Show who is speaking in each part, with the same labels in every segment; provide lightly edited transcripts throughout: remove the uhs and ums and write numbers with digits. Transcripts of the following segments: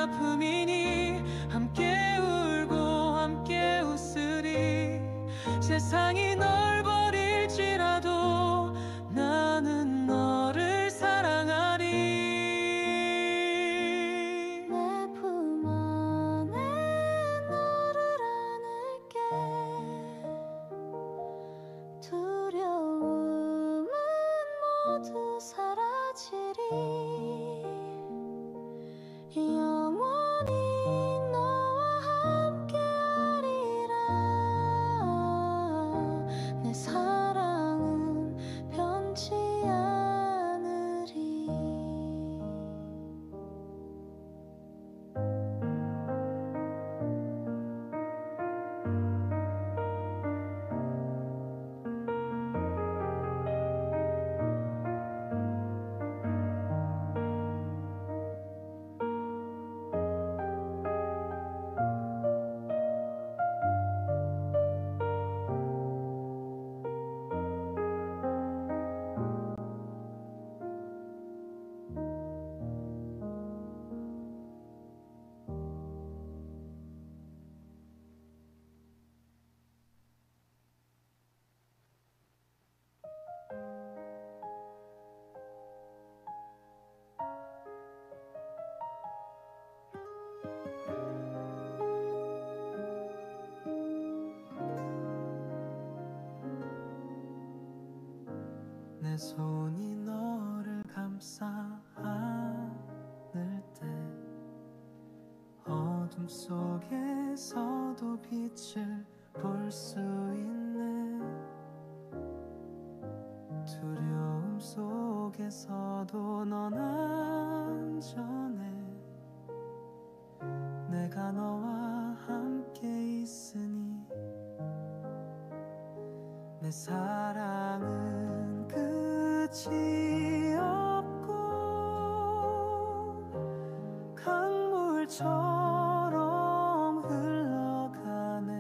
Speaker 1: 아픔이니 함께 울고 함께 웃으리. 세상이 널 버릴지라도 나는 너를 사랑하리.
Speaker 2: 내 품 안에 너를 안을게. 두려움은 모두 사라지리. 영원히 너와 함께하리라. 내 사랑은 변치 않으리.
Speaker 1: 내 손이 너를 감싸 안을 때 어둠 속에서도 빛을 볼 수 있네. 두려움 속에서도 넌 안전해. 내가 너와 함께 있으니 내 사랑은 끝이 없고 강물처럼 흘러가네.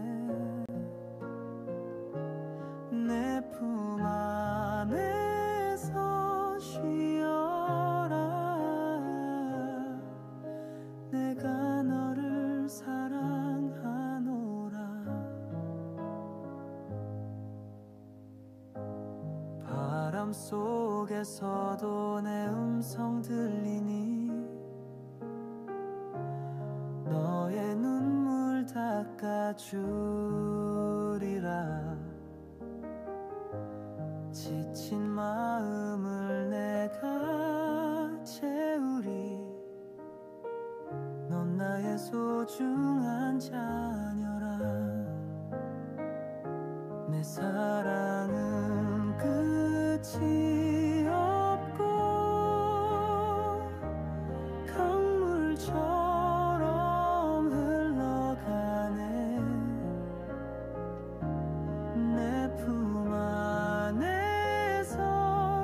Speaker 1: 내 품 안에서 쉬어라. 내가 너를 사랑하노라. 바람 속에서도 내 음성 들리니 너의 눈물 닦아주리라. 지친 마음을 내가 채우리. 넌 나의 소중한 자녀라. 내 사랑은 끝이 없고 강물처럼 흘러가네. 내 품 안에서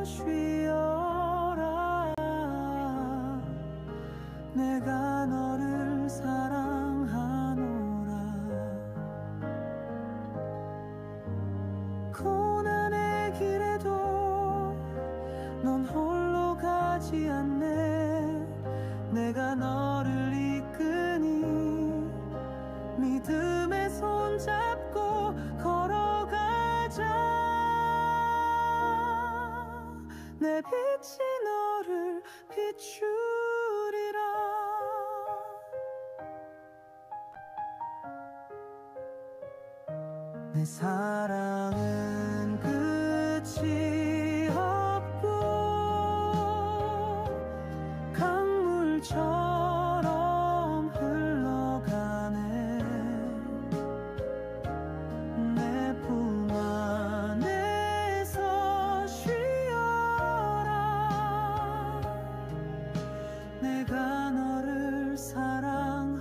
Speaker 1: 쉬어라. 내가 너를 사랑하노라. 고난의 길에도 넌 홀로 가지 않네. 내가 너를 이끄니 믿음의 손 잡고 걸어가자. 내 빛이 너를 비추리라. 내 사랑은 끝이 없고 강물처럼 흘러가네. 내 품 안에서 쉬어라. 내가 너를 사랑하노라.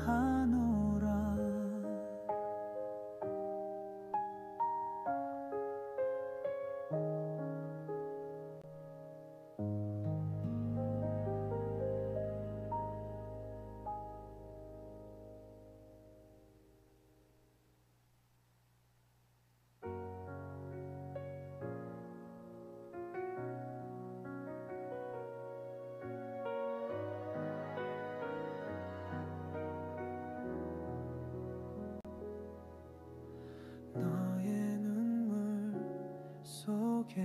Speaker 1: 너에게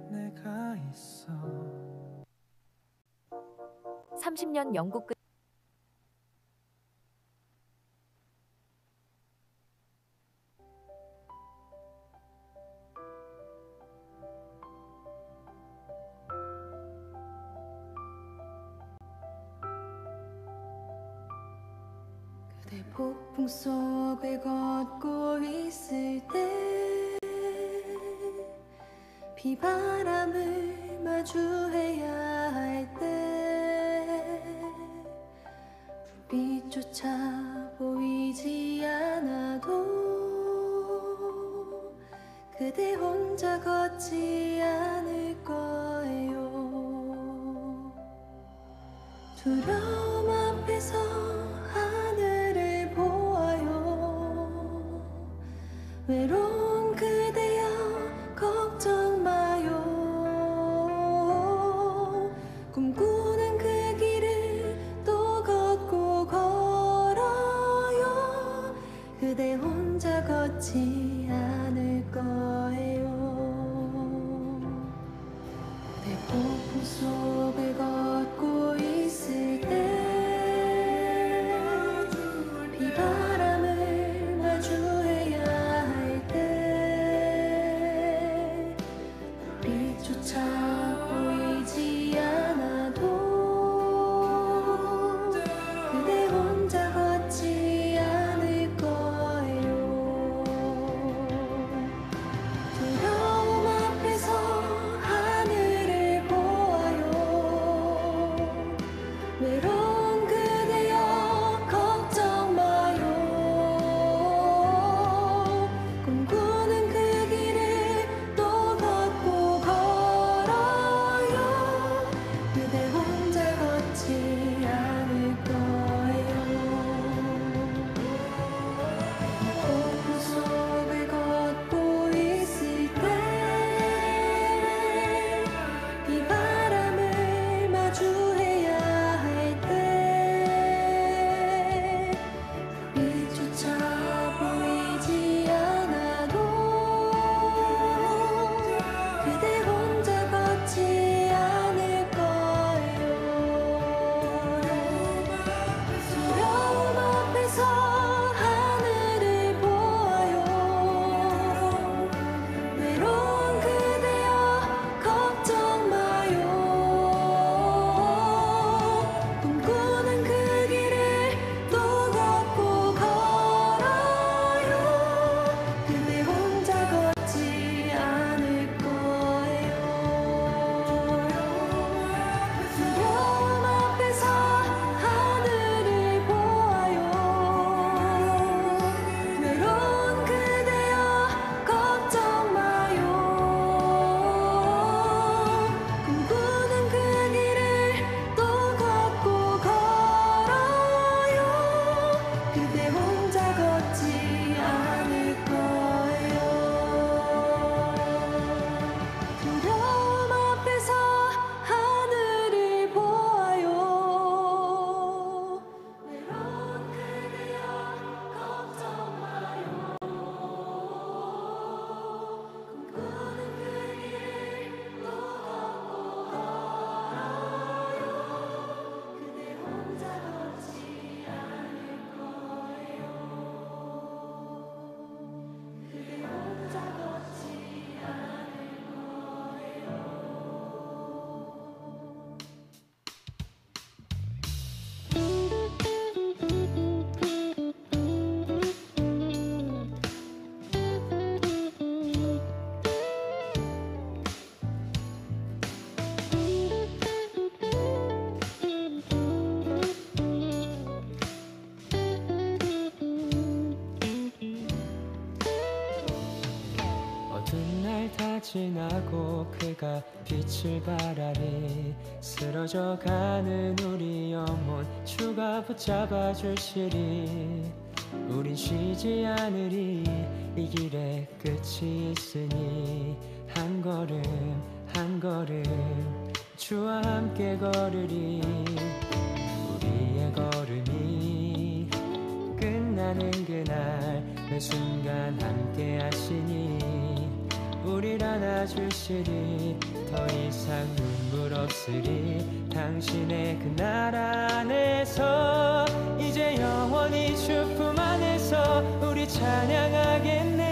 Speaker 1: 내가 있어.
Speaker 3: 30년 영국 끝
Speaker 2: 그대 폭풍 속을 걷고 있을 때 비바람을 마주해야 할 때 불빛조차 보이지 않아도 그대 혼자 걷지 않을 거예요. 두려움 앞에서 하늘을 보아요. 외로운 그대여 걱정 마요. 꿈꾸는 그 길을 또 걷고 걸어요. 그대 혼자 걷지 않을 거예요. 그대 폭풍 속을 걷고 있을 때 비바람을 마주해야 할 때 불빛조차 보이지 않아도 그대 혼자 걷지 않을 거예요. 두려움 앞에서 하늘을 보아요. 외로운 그대여 걱정 마요. 꿈꾸는 그 길을 또 걷고 걸어요. 그대 혼자 걷지 않을 거예요. 폭풍 속을 걷고 있을 때 비바람을 마주해야 할 때 빛조차 보이지 않아도 그대 혼자 걷지 않을 거예요. 두려움 앞에서 하늘을 보아요. 외로운 그대여 걱정 마요. 꿈꾸는 그 길을 또 걷고 걸어요. 그대 혼자 걷지 않을 거예요. 두려움 앞에서 하늘을 보아요. 외로운 그대여 걱정 마요. 꿈꾸는 그 길을 또 걷고 걸어요. 그대 혼자 걷지 않을 거예요. 두려움 앞에서 하늘을 보아요. 외로운 그대여 걱정 마요. 꿈꾸는 그 길을 또 걷고 걸어요. 그대 혼자 걷지 않을 거예요. 그대 혼자 걷지 않을 거예요.
Speaker 1: 어두운 날 다 지나고 그가 빛을 발하리. 쓰러져가는 우리 영혼 주가 붙잡아 주시리. 우린 쉬지 않으리. 이 길에 끝이 있으니 한 걸음 한 걸음 주와 함께 걸으리. 우리의 걸음이 끝나는 그날 매 순간 함께 하시니 우릴 안아주시리 더 이상 눈물 없으리 당신의 그 나라 안에서 이제 영원히 주품 안에서 우리 찬양하겠네.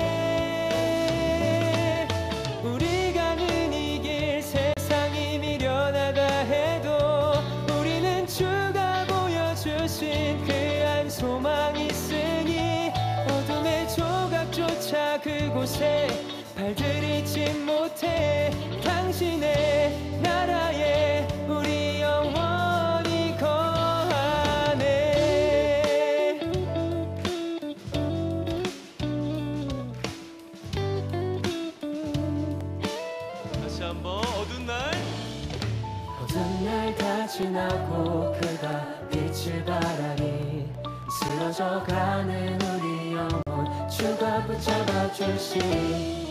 Speaker 1: 우리 가는 이 길 세상이 미련하다 해도 우리는 주가 보여주신 그 한 소망 있으니 어둠의 조각조차 그곳에 발들이지 못해 당신의 나라에 우리 영원히 거하네.
Speaker 4: 다시 한번 어두운 날
Speaker 1: 어두운 날 다 지나고 그가 빛을 발하니 쓰러져가는 우리 영혼 주가 붙잡아 주시니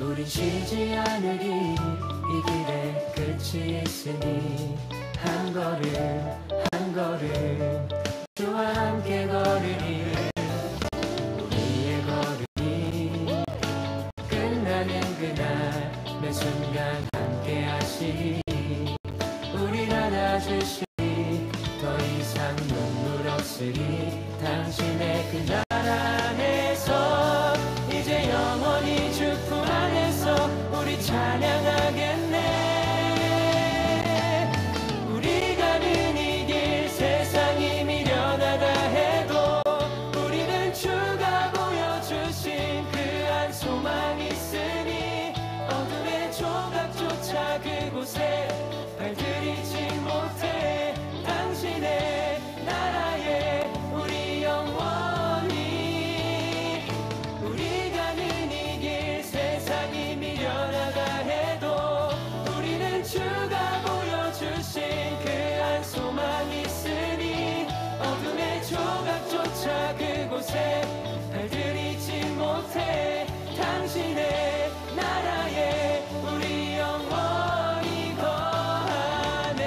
Speaker 1: 우린 쉬지 않으리 이 길에 끝이 있으니 한 걸음 한 걸음 주와 함께 걸으리. 우리의 걸음이 끝나는 그날 매 순간 함께 하시리. 우릴 안아주시리 더 이상 눈물 없으리 당신의 그 나라 안에서 이제 영원히 주품 안에서 우리 찬양하겠네. 우리 가는 이 길 세상이 미련하다 해도 우리는 주가 보여주신 그 한 소망 있으니 어둠의 조각조차 그곳에 발들이지 못해 당신의 나라에 우리 영원히. 우리 가는 이 길 세상이 미련하다 해도 우리는 주가 보여주신 그 한 소망 있으니 어둠의 조각조차 그곳에 발들이지 못해 당신의 나라에 우리 영원히 거하네.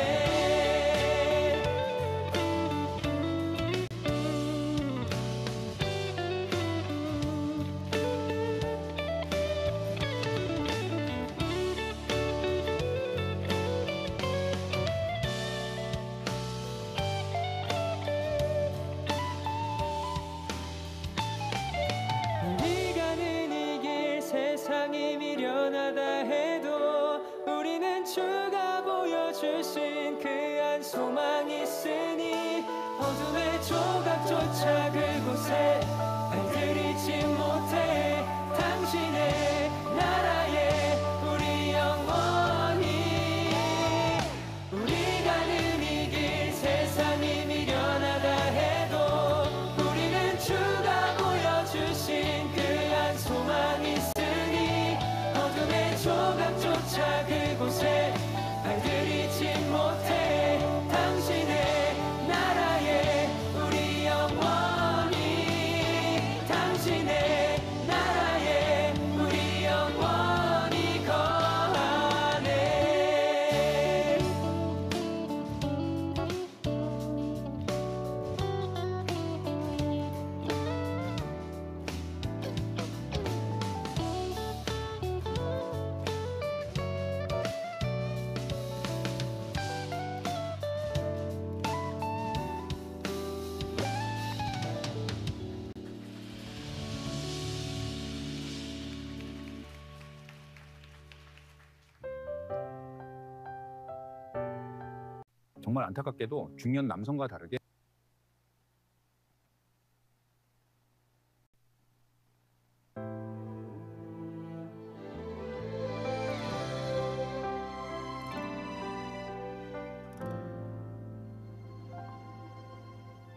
Speaker 1: 우리 가는 이 길 세상이 미련하다 해도 우리는 주가 보여주신 그 한 소망 있으니 어둠의 조각조차 그곳에 발들이지 못해 당신의 나라에 우리 영원히. 우리 가는 이 길 세상이 미련하다 해도 우리는 주가 보여주신 그 한 소망 있으니 어둠의 조각조차 그곳에 발들이지 못해 당신의 나라에 우리 영원히. 당신의 나라에 우리 영원히 거하네.
Speaker 5: 정말 안타깝게도 중년 남성과 다르게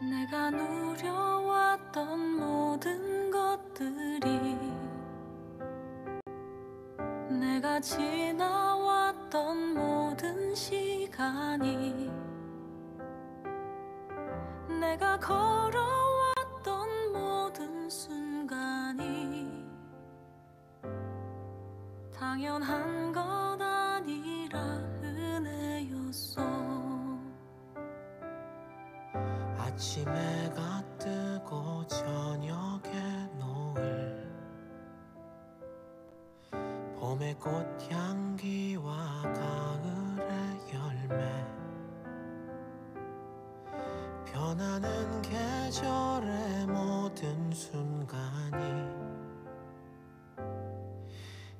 Speaker 2: 내가 누려왔던 모든 것들이 내가 지나왔던 모든 시간이 내가 걸어왔던 모든 순간이 당연한 것 아니라 은혜였어.
Speaker 6: 아침에 해가 뜨고 저녁에 노을 봄의 꽃향기와 가을의 열매 변하는 계절의 모든 순간이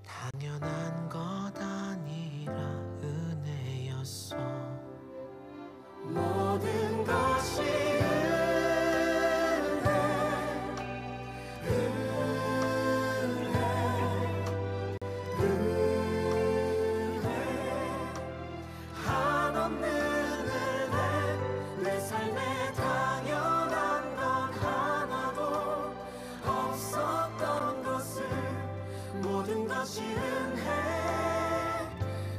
Speaker 6: 당연한 것 아니라 은혜였어. 모든 것이 한없는 은혜, 내 삶에 당연한 건 하나도 없었던 것을 모든 것이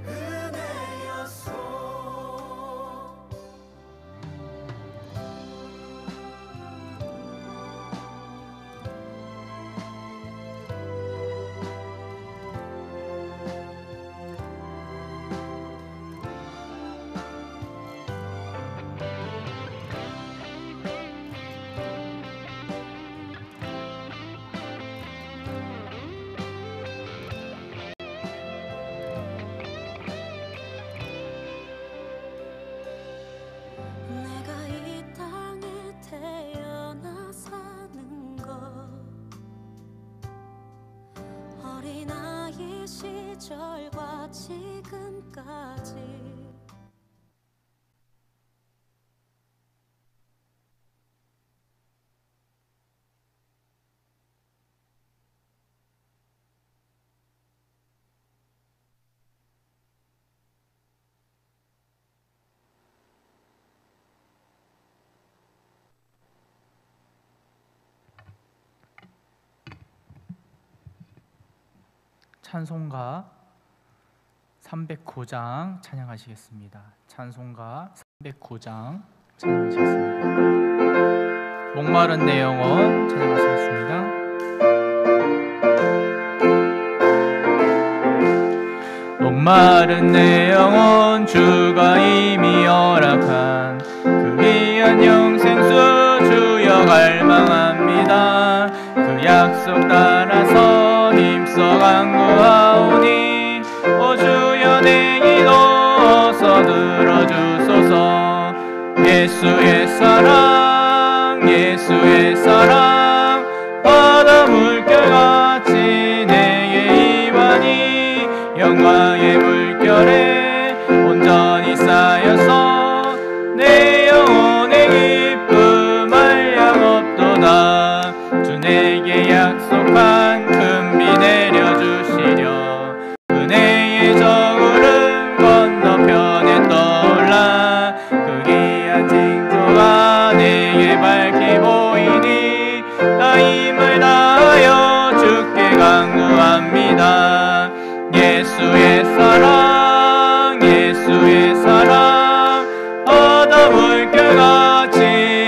Speaker 6: 은혜였어.
Speaker 2: 내가 이 땅에 태어나 사는 것 어린아이 시절과 지금까지
Speaker 7: 찬송가 309장 찬양하시겠습니다. 찬송가 309장 찬양하시겠습니다. 목마른 내 영혼 찬양하시겠습니다. 목마른 내 영혼 주가 이미 허락한 그 귀한 영생수 주여 갈망합니다. 그 약속 따라서 힘써 간구하오니 오 주여 내 기도 어서 들어주소서. 예수의 사랑 예수의 사랑 바다 물결같이 내게 임하니 영광의 물결에 온전히 쌓여서 내 영혼의 기쁨 한량없도다. 주 내게 약속한 큰 비 내려주시려 은혜의 저구름 건너편에 떠올라 그 귀한 징조가 내게 밝히 보이니 나 힘을 다하여 주께 강구합니다. 예수의 사랑 예수의 사랑 바다 물결같이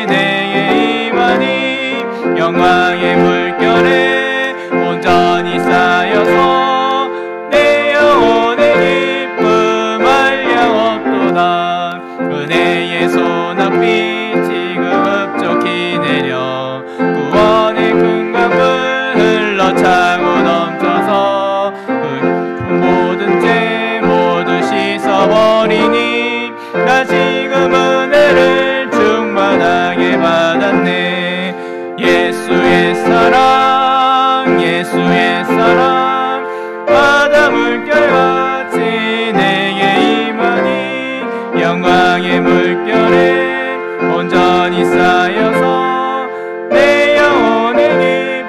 Speaker 7: 내게 임하니 영광의 물결에 온전히 쌓여서 내 영혼의 기쁨 한량없도다. 은혜의 소낙비 지금 흡족히 내려 구원의 큰 강물 흘러차고 넘쳐서 그 모든 죄 모두 씻어버리니 나 지금 은혜를 충만하게 받았네. 예수의 사랑 예수의 사랑 바다 물결같이 내게 임하니 영광의 물결에 온전히 쌓여서 내 영혼의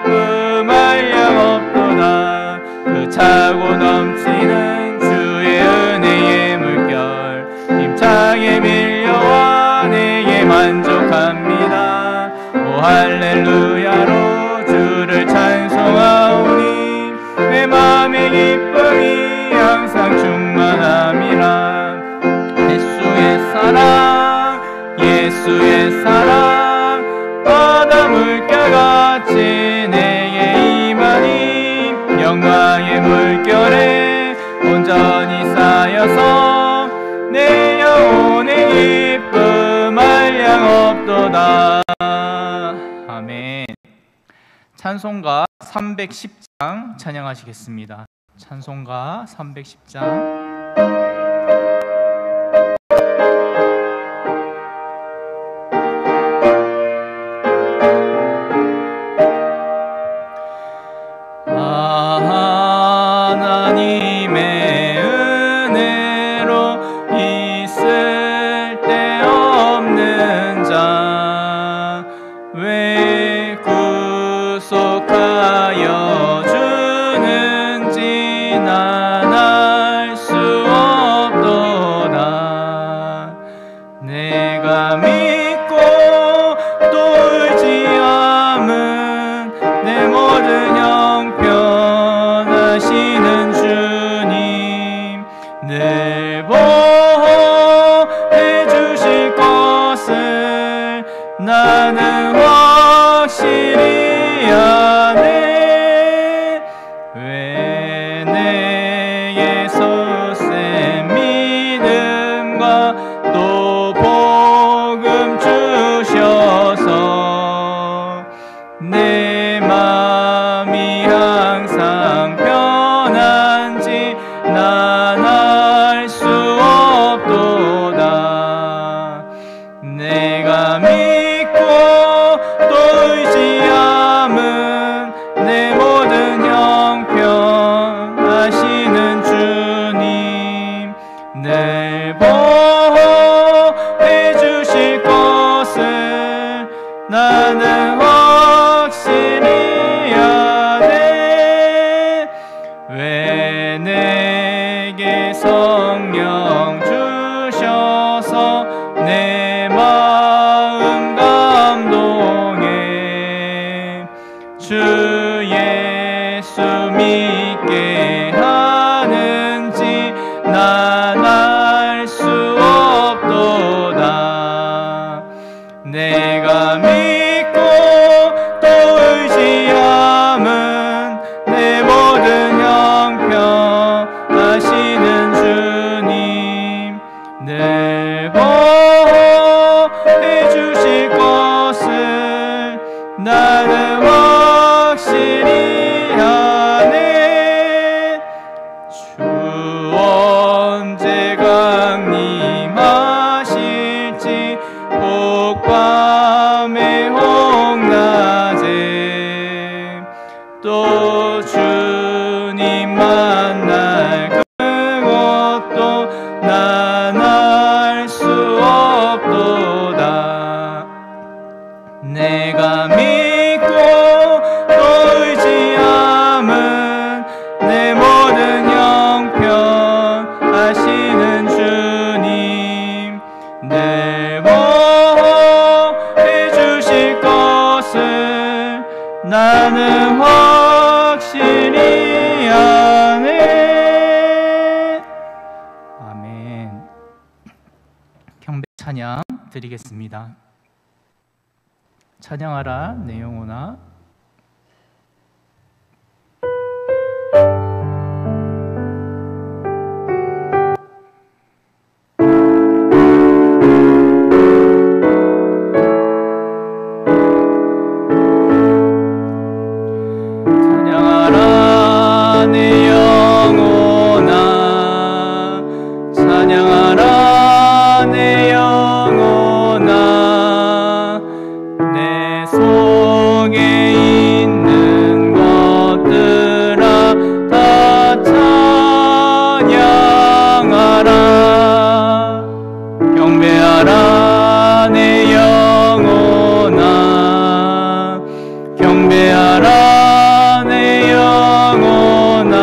Speaker 7: 기쁨 한량없도다. 그 차고 넘치는 주의 은혜의 물결 힘차게 밀려와 내게 만족합니다. 오 할렐루야로 주를 찬송하오니 내 맘의 기쁨이 항상 충만함이라. 예수의 사랑 예수의 사랑 바다 물결같이 내게 임하니 영광의 물결에 온전히 쌓여서 내 영혼의 기쁨 한량없도다. 아멘. 찬송가 310장 찬양하시겠습니다. 찬송가 310장
Speaker 1: 하나님의 은혜로 있을 데 없는 자 왜 구속하여 주는지 난 알 수 없도다. 내가 믿고 또 의지함은 내 모든 형편하시는 주님 늘 보호해 주실 것을 나는 확실히 아네. 왜 내게서 센 믿음과 또 복음 주셔서 내 맘이 항상 편한지 난 알 수 없도다. 내가 믿고 또 의지함은 내 모든 형편하시는 주님 늘 보호해 주실 것을 나는 확실히 아네. 왜 내게 성령 주셔서 내 마음 감동해 주 예수 믿게 하는지 난 알 수 없도다. 내가 믿고 또 의지함은 내 모든 형편하시는 주님 늘 보호해 주실 것을 나는 확실히 아네. 주 언제 강림하실지 복밤에 홍낮에 또 주님 만날 그것도 난 알 수 없도다. 내가 믿고 또 의지함은 내 모든 형편하시는 주님 늘 보호해 주실 것을 나는 확실히 아네. 아멘. 경배 찬양 드리겠습니다. 찬양하라 내 영혼아. 찬양하라 내 영혼아. 찬양하라 내 영혼아. 내 속에 있는 것들아 다 찬양하라. 경배하라 내 영혼아. 경배하라 내 영혼아.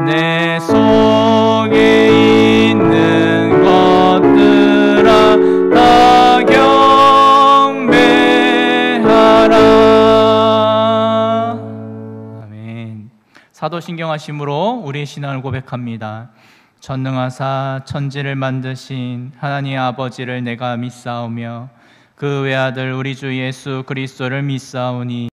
Speaker 1: 내 속에 있는 것들아 다 경배하라. 아멘. 사도신경하심으로 우리의 신앙을 고백합니다. 전능하사 천지를 만드신 하나님 아버지를 내가 믿사오며 그 외아들 우리 주 예수 그리스도를 믿사오니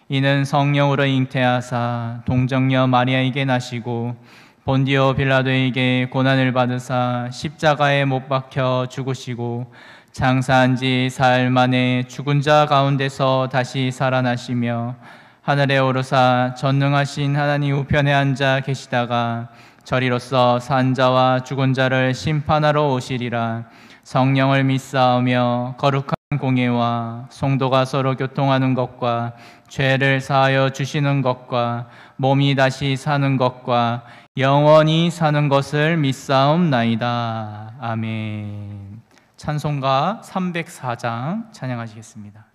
Speaker 1: 이는 성령으로 잉태하사 동정녀 마리아에게 나시고 본디오 빌라도에게 고난을 받으사 십자가에 못 박혀 죽으시고 장사한 지 사흘 만에 죽은 자 가운데서 다시 살아나시며 하늘에 오르사 전능하신 하나님 우편에 앉아 계시다가 저리로서 산 자와 죽은 자를 심판하러 오시리라. 성령을 믿사오며 거룩한 공예와 성도가 서로 교통하는 것과 죄를 사하여 주시는 것과 몸이 다시 사는 것과 영원히 사는 것을 믿사옵나이다. 아멘. 찬송가 304장 찬양하시겠습니다.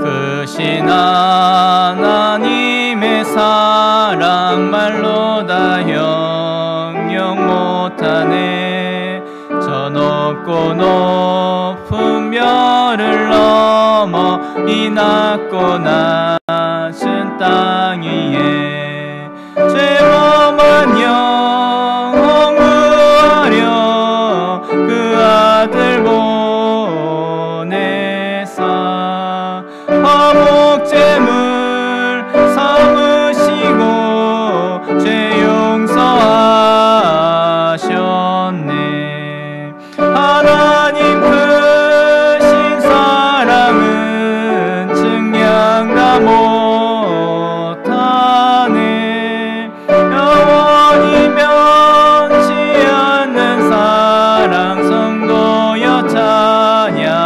Speaker 1: 크신 하나님의 사랑 말로 다 형용 못하네. 저 높고 높은 별을 넘어 이 낮고 낮은 땅 위에 죄범한 영혼 구하려 그 아들 보내사 화목제물 삼으시고 죄 용서하셨네. 하나님 크신 사랑은 증량 다 못하네. 영원히 변치 않는 사랑 성도여 찬양하세.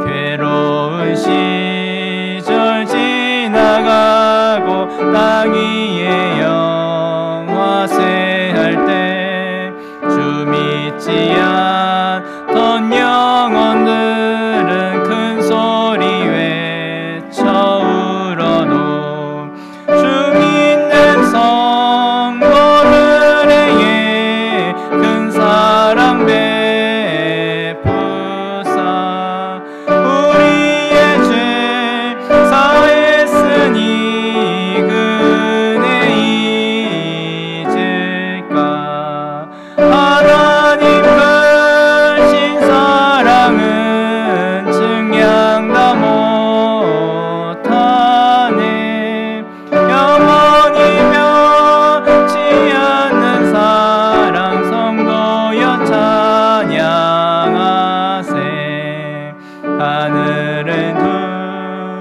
Speaker 1: 괴로운 시절 지나가고 땅 위에 영화세할 때 주 믿지 않던 영혼들은 큰 소리 외쳐 울어도 주 믿는 성도들에게 큰 사랑 베푸사 우리의 죄 사했으니 그 은혜 잊을까. 하나님 크신 사랑은 증량 다 못하네. 영원히 변치 않는 사랑 성도여 찬양하세. 하늘은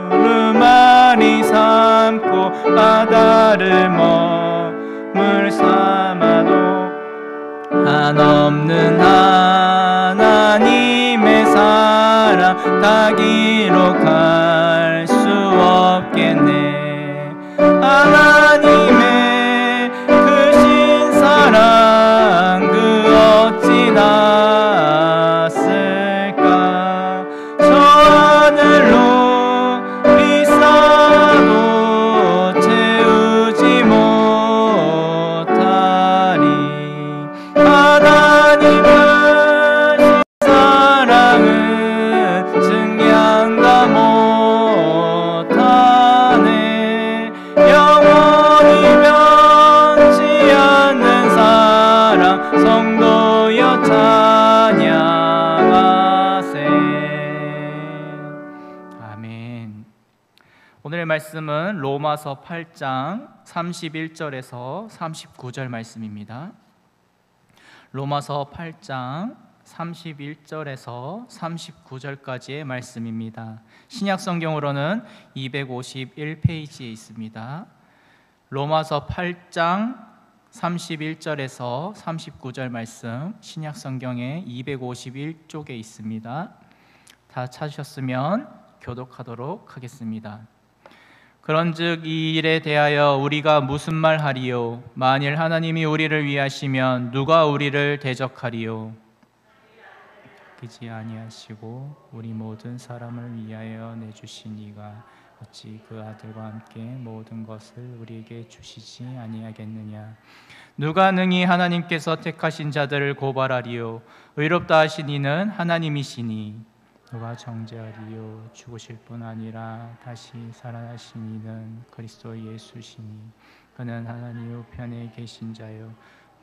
Speaker 1: 두루마리 삼고 바다를 머물 삼아도 한없는 하나님의 사랑 다 기록할 수 없겠네. 하나님의 크신 사랑 그 어찌 낫을까. 저 하늘로 비싸도 채우지 못하리. 하나님 크신 사랑은 증량 다 못하네. 영원히 변치 않는 사랑 성도여 찬양하세. 아멘. 오늘의 말씀은 로마서 8장 31절에서 39절 말씀입니다. 로마서 8장 31절에서 39절까지의 말씀입니다. 신약 성경으로는 251페이지에 있습니다. 로마서 8장 31절에서 39절 말씀 신약 성경의 251쪽에 있습니다. 다 찾으셨으면 교독하도록 하겠습니다. 그런즉 이 일에 대하여 우리가 무슨 말 하리요? 만일 하나님이 우리를 위하시면 누가 우리를 대적하리요? 기지 아니하시고 우리 모든 사람을 위하여 내주신 이가 어찌 그 아들과 함께 모든 것을 우리에게 주시지 아니하겠느냐? 누가 능히 하나님께서 택하신 자들을 고발하리요? 의롭다 하신 이는 하나님이시니 누가 정죄하리요? 죽으실 뿐 아니라 다시 살아나신 이는 그리스도 예수시니 그는 하나님 우편에 계신 자요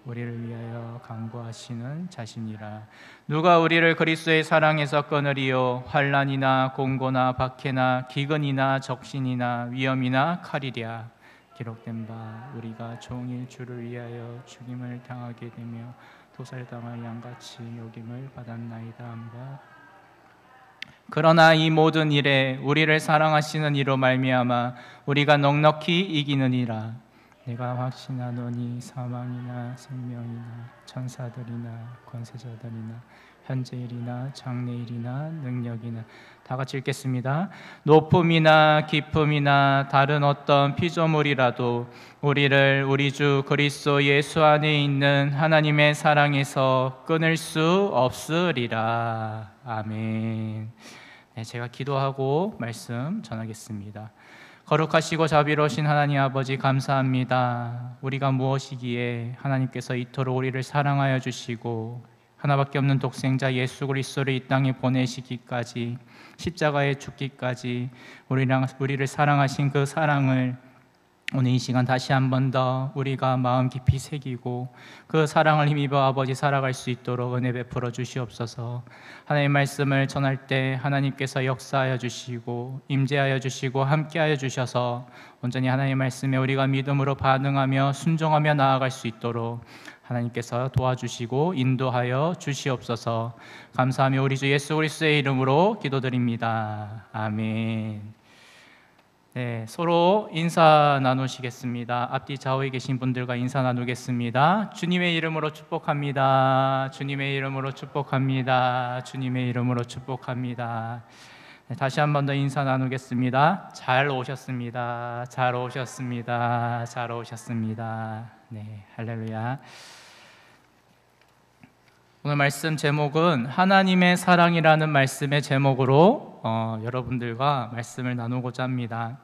Speaker 1: 우리를 위하여 간구하시는 자시니라. 누가 우리를 그리스도의 사랑에서 끊으리요? 환난이나 공고나 박해나 기근이나 적신이나 위험이나 칼이랴. 기록된 바 우리가 종일 주를 위하여 죽임을 당하게 되며 도살당할 양같이 여김을 받았나이다 한바. 그러나 이 모든 일에 우리를 사랑하시는 이로 말미암아 우리가 넉넉히 이기느니라. 내가 확신하노니 사망이나 생명이나 천사들이나 권세자들이나 현재일이나 장래일이나 능력이나, 다 같이 읽겠습니다. 높음이나 깊음이나 다른 어떤 피조물이라도 우리를 우리 주 그리스도 예수 안에 있는 하나님의 사랑에서 끊을 수 없으리라. 아멘. 네, 제가 기도하고 말씀 전하겠습니다. 거룩하시고 자비로우신 하나님 아버지, 감사합니다. 우리가 무엇이기에 하나님께서 이토록 우리를 사랑하여 주시고 하나밖에 없는 독생자 예수 그리스도를 이 땅에 보내시기까지, 십자가에 죽기까지 우리를 사랑하신 그 사랑을 오늘 이 시간 다시 한 번 더 우리가 마음 깊이 새기고 그 사랑을 힘입어 아버지 살아갈 수 있도록 은혜 베풀어 주시옵소서. 하나님의 말씀을 전할 때 하나님께서 역사하여 주시고 임재하여 주시고 함께하여 주셔서 온전히 하나님의 말씀에 우리가 믿음으로 반응하며 순종하며 나아갈 수 있도록 하나님께서 도와주시고 인도하여 주시옵소서. 감사하며 우리 주 예수 그리스도의 이름으로 기도드립니다. 아멘. 네, 서로 인사 나누시겠습니다. 앞뒤 좌우에 계신 분들과 인사 나누겠습니다. 주님의 이름으로 축복합니다. 주님의 이름으로 축복합니다. 주님의 이름으로 축복합니다. 네, 다시 한 번 더 인사 나누겠습니다. 잘 오셨습니다. 잘 오셨습니다. 잘 오셨습니다. 네, 할렐루야. 오늘 말씀 제목은 하나님의 사랑이라는 말씀의 제목으로 여러분들과 말씀을 나누고자 합니다.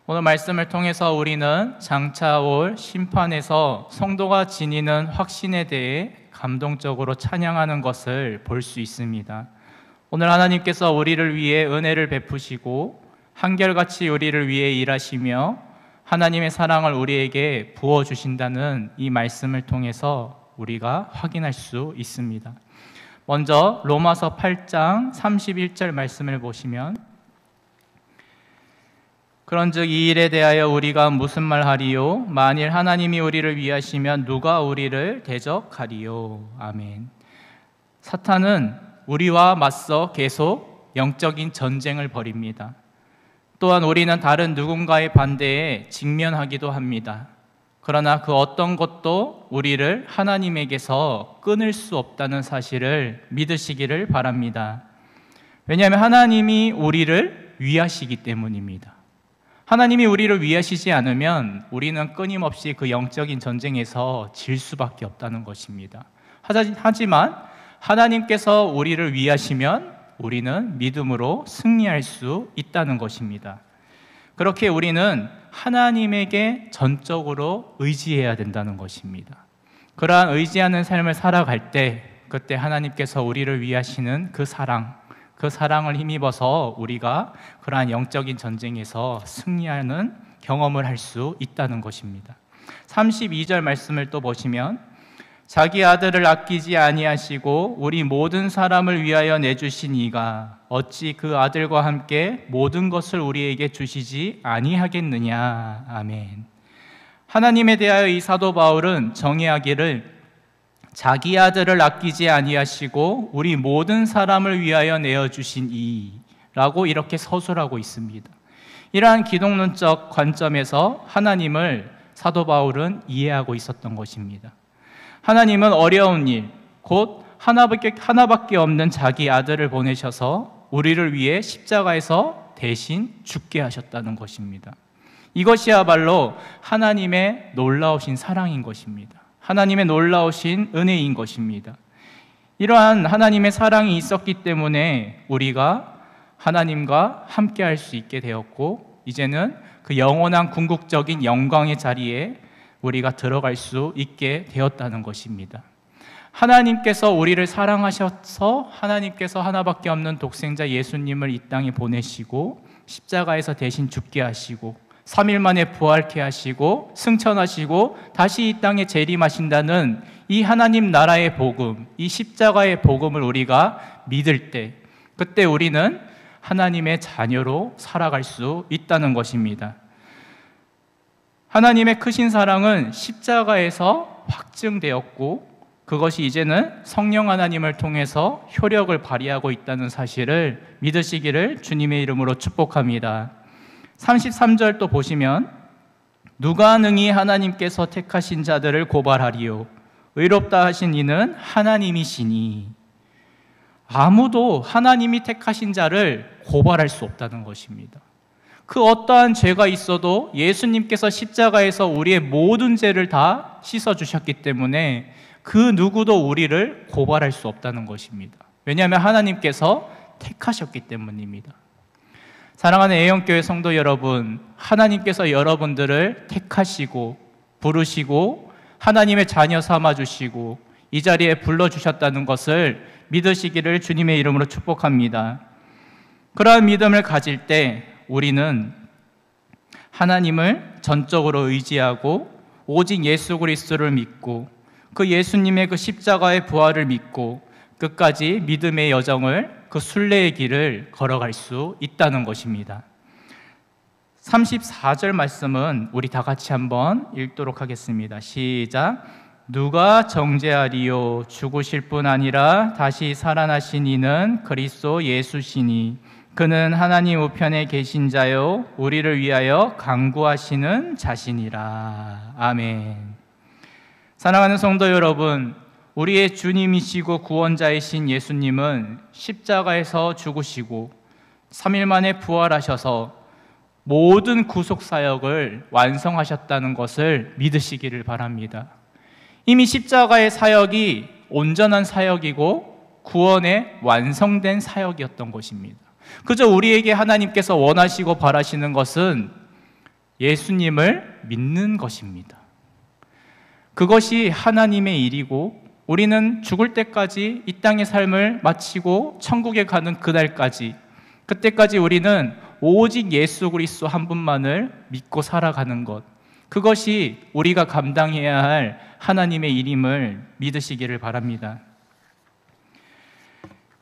Speaker 1: 오늘 말씀을 통해서 우리는 장차 올 심판에서 성도가 지니는 확신에 대해 감동적으로 찬양하는 것을 볼 수 있습니다. 오늘 하나님께서 우리를 위해 은혜를 베푸시고 한결같이 우리를 위해 일하시며 하나님의 사랑을 우리에게 부어주신다는 이 말씀을 통해서 우리가 확인할 수 있습니다. 먼저 로마서 8장 31절 말씀을 보시면, 그런즉 이 일에 대하여 우리가 무슨 말하리요? 만일 하나님이 우리를 위하시면 누가 우리를 대적하리요? 아멘. 사탄은 우리와 맞서 계속 영적인 전쟁을 벌입니다. 또한 우리는 다른 누군가의 반대에 직면하기도 합니다. 그러나 그 어떤 것도 우리를 하나님에게서 끊을 수 없다는 사실을 믿으시기를 바랍니다. 왜냐하면 하나님이 우리를 위하시기 때문입니다. 하나님이 우리를 위하시지 않으면 우리는 끊임없이 그 영적인 전쟁에서 질 수밖에 없다는 것입니다. 하지만 하나님께서 우리를 위하시면 우리는 믿음으로 승리할 수 있다는 것입니다. 그렇게 우리는 하나님에게 전적으로 의지해야 된다는 것입니다. 그러한 의지하는 삶을 살아갈 때 그때 하나님께서 우리를 위하시는 그 사랑을 힘입어서 우리가 그러한 영적인 전쟁에서 승리하는 경험을 할 수 있다는 것입니다. 32절 말씀을 또 보시면, 자기 아들을 아끼지 아니하시고 우리 모든 사람을 위하여 내주신 이가 어찌 그 아들과 함께 모든 것을 우리에게 주시지 아니하겠느냐. 아멘. 하나님에 대하여 이 사도 바울은 정의하기를 자기 아들을 아끼지 아니하시고 우리 모든 사람을 위하여 내어주신 이라고 이렇게 서술하고 있습니다. 이러한 기독론적 관점에서 하나님을 사도 바울은 이해하고 있었던 것입니다. 하나님은 어려운 일, 곧 하나밖에 없는 자기 아들을 보내셔서 우리를 위해 십자가에서 대신 죽게 하셨다는 것입니다. 이것이야말로 하나님의 놀라우신 사랑인 것입니다. 하나님의 놀라우신 은혜인 것입니다. 이러한 하나님의 사랑이 있었기 때문에 우리가 하나님과 함께 할 수 있게 되었고, 이제는 그 영원한 궁극적인 영광의 자리에 우리가 들어갈 수 있게 되었다는 것입니다. 하나님께서 우리를 사랑하셔서 하나님께서 하나밖에 없는 독생자 예수님을 이 땅에 보내시고 십자가에서 대신 죽게 하시고 3일 만에 부활케 하시고 승천하시고 다시 이 땅에 재림하신다는 이 하나님 나라의 복음, 이 십자가의 복음을 우리가 믿을 때 그때 우리는 하나님의 자녀로 살아갈 수 있다는 것입니다. 하나님의 크신 사랑은 십자가에서 확증되었고 그것이 이제는 성령 하나님을 통해서 효력을 발휘하고 있다는 사실을 믿으시기를 주님의 이름으로 축복합니다. 33절 또 보시면 누가 능히 하나님께서 택하신 자들을 고발하리요 의롭다 하신 이는 하나님이시니. 아무도 하나님이 택하신 자를 고발할 수 없다는 것입니다. 그 어떠한 죄가 있어도 예수님께서 십자가에서 우리의 모든 죄를 다 씻어주셨기 때문에 그 누구도 우리를 고발할 수 없다는 것입니다. 왜냐하면 하나님께서 택하셨기 때문입니다. 사랑하는 애영교회 성도 여러분, 하나님께서 여러분들을 택하시고 부르시고 하나님의 자녀 삼아주시고 이 자리에 불러주셨다는 것을 믿으시기를 주님의 이름으로 축복합니다. 그러한 믿음을 가질 때 우리는 하나님을 전적으로 의지하고 오직 예수 그리스도를 믿고 그 예수님의 그 십자가의 부활을 믿고 끝까지 믿음의 여정을 그 순례의 길을 걸어갈 수 있다는 것입니다. 34절 말씀은 우리 다 같이 한번 읽도록 하겠습니다. 시작. 누가 정죄하리요 죽으실 뿐 아니라 다시 살아나신 이는 그리스도 예수시니 그는 하나님 우편에 계신 자요 우리를 위하여 간구하시는 자신이라. 아멘. 사랑하는 성도 여러분, 우리의 주님이시고 구원자이신 예수님은 십자가에서 죽으시고 3일 만에 부활하셔서 모든 구속사역을 완성하셨다는 것을 믿으시기를 바랍니다. 이미 십자가의 사역이 온전한 사역이고 구원의 완성된 사역이었던 것입니다. 그저 우리에게 하나님께서 원하시고 바라시는 것은 예수님을 믿는 것입니다. 그것이 하나님의 일이고 우리는 죽을 때까지 이 땅의 삶을 마치고 천국에 가는 그날까지, 그때까지 우리는 오직 예수 그리스도 한 분만을 믿고 살아가는 것, 그것이 우리가 감당해야 할 하나님의 일임을 믿으시기를 바랍니다.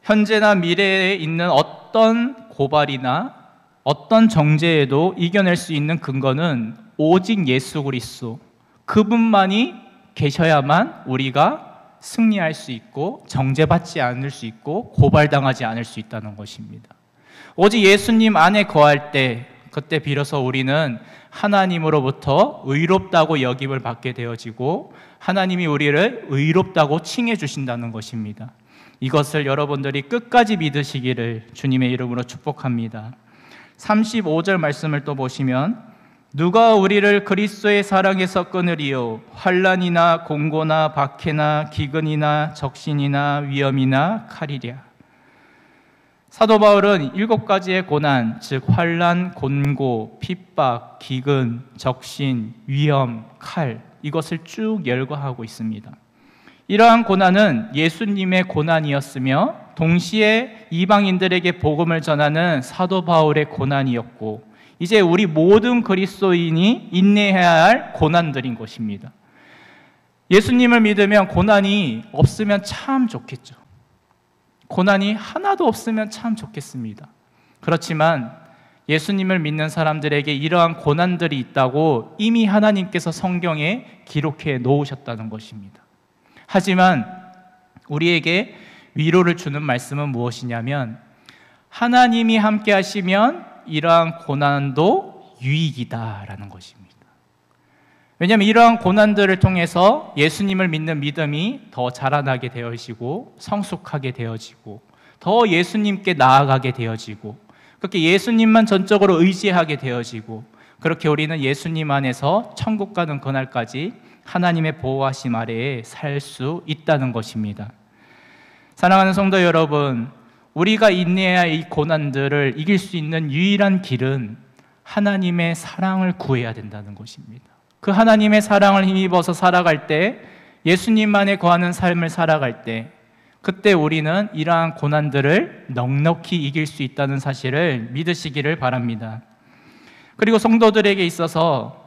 Speaker 1: 현재나 미래에 있는 어떤 고발이나 어떤 정죄에도 이겨낼 수 있는 근거는 오직 예수 그리스도, 그분만이 계셔야만 우리가 승리할 수 있고 정죄받지 않을 수 있고 고발당하지 않을 수 있다는 것입니다. 오직 예수님 안에 거할 때, 그때 비로소 우리는 하나님으로부터 의롭다고 여김을 받게 되어지고 하나님이 우리를 의롭다고 칭해 주신다는 것입니다. 이것을 여러분들이 끝까지 믿으시기를 주님의 이름으로 축복합니다. 35절 말씀을 또 보시면 누가 우리를 그리스도의 사랑에서 끊으리요 환난이나 공고나 박해나 기근이나 적신이나 위험이나 칼이랴. 사도 바울은 7가지의 고난, 즉 환난, 곤고, 핍박, 기근, 적신, 위험, 칼, 이것을 쭉 열거하고 있습니다. 이러한 고난은 예수님의 고난이었으며 동시에 이방인들에게 복음을 전하는 사도 바울의 고난이었고 이제 우리 모든 그리스도인이 인내해야 할 고난들인 것입니다. 예수님을 믿으면 고난이 없으면 참 좋겠죠. 고난이 하나도 없으면 참 좋겠습니다. 그렇지만 예수님을 믿는 사람들에게 이러한 고난들이 있다고 이미 하나님께서 성경에 기록해 놓으셨다는 것입니다. 하지만 우리에게 위로를 주는 말씀은 무엇이냐면 하나님이 함께 하시면 이러한 고난도 유익이다라는 것입니다. 왜냐하면 이러한 고난들을 통해서 예수님을 믿는 믿음이 더 자라나게 되어지고 성숙하게 되어지고 더 예수님께 나아가게 되어지고 그렇게 예수님만 전적으로 의지하게 되어지고 그렇게 우리는 예수님 안에서 천국 가는 그날까지 하나님의 보호하심 아래에 살 수 있다는 것입니다. 사랑하는 성도 여러분, 우리가 인내해야 할 이 고난들을 이길 수 있는 유일한 길은 하나님의 사랑을 구해야 된다는 것입니다. 그 하나님의 사랑을 힘입어서 살아갈 때, 예수님만에 거하는 삶을 살아갈 때, 그때 우리는 이러한 고난들을 넉넉히 이길 수 있다는 사실을 믿으시기를 바랍니다. 그리고 성도들에게 있어서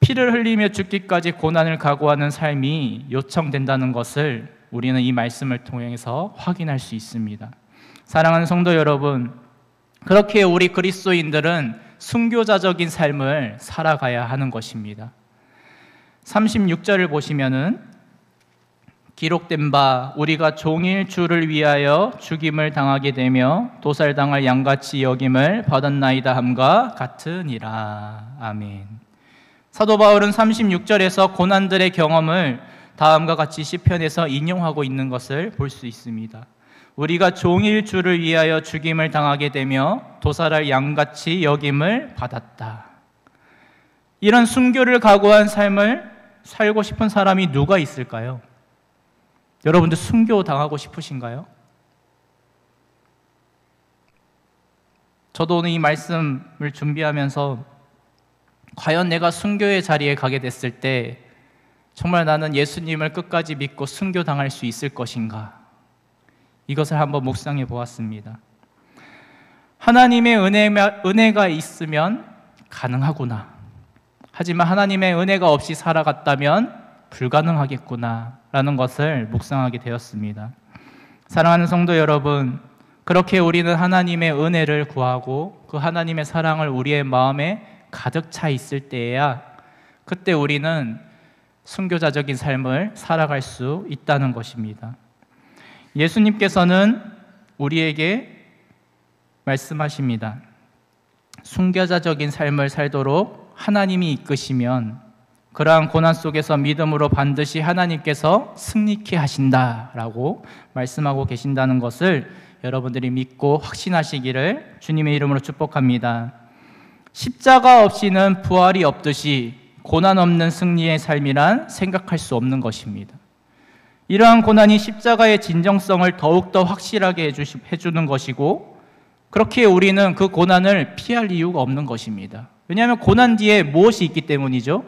Speaker 1: 피를 흘리며 죽기까지 고난을 각오하는 삶이 요청된다는 것을 우리는 이 말씀을 통해서 확인할 수 있습니다. 사랑하는 성도 여러분, 그렇게 우리 그리스도인들은 순교자적인 삶을 살아가야 하는 것입니다. 36절을 보시면은 기록된 바 우리가 종일 주를 위하여 죽임을 당하게 되며 도살당할 양같이 여김을 받았나이다 함과 같으니라. 아멘. 사도 바울은 36절에서 고난들의 경험을 다음과 같이 시편에서 인용하고 있는 것을 볼 수 있습니다. 우리가 종일 주를 위하여 죽임을 당하게 되며 도살할 양같이 여김을 받았다. 이런 순교를 각오한 삶을 살고 싶은 사람이 누가 있을까요? 여러분들 순교 당하고 싶으신가요? 저도 오늘 이 말씀을 준비하면서 과연 내가 순교의 자리에 가게 됐을 때 정말 나는 예수님을 끝까지 믿고 순교 당할 수 있을 것인가? 이것을 한번 묵상해 보았습니다. 하나님의 은혜가 있으면 가능하구나. 하지만 하나님의 은혜가 없이 살아갔다면 불가능하겠구나 라는 것을 묵상하게 되었습니다. 사랑하는 성도 여러분, 그렇게 우리는 하나님의 은혜를 구하고 그 하나님의 사랑을 우리의 마음에 가득 차 있을 때에야 그때 우리는 순교자적인 삶을 살아갈 수 있다는 것입니다. 예수님께서는 우리에게 말씀하십니다. 순교자적인 삶을 살도록 하나님이 이끄시면 그러한 고난 속에서 믿음으로 반드시 하나님께서 승리케 하신다라고 말씀하고 계신다는 것을 여러분들이 믿고 확신하시기를 주님의 이름으로 축복합니다. 십자가 없이는 부활이 없듯이 고난 없는 승리의 삶이란 생각할 수 없는 것입니다. 이러한 고난이 십자가의 진정성을 더욱더 확실하게 해주는 것이고 그렇게 우리는 그 고난을 피할 이유가 없는 것입니다. 왜냐하면 고난 뒤에 무엇이 있기 때문이죠?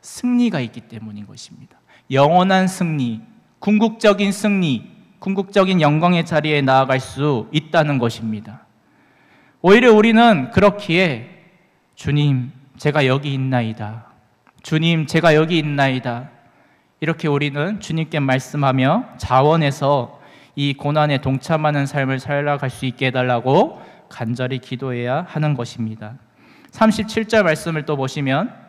Speaker 1: 승리가 있기 때문인 것입니다. 영원한 승리, 궁극적인 승리, 궁극적인 영광의 자리에 나아갈 수 있다는 것입니다. 오히려 우리는 그렇기에 주님, 제가 여기 있나이다. 주님, 제가 여기 있나이다. 이렇게 우리는 주님께 말씀하며 자원해서 이 고난에 동참하는 삶을 살아갈 수 있게 해달라고 간절히 기도해야 하는 것입니다. 37절 말씀을 또 보시면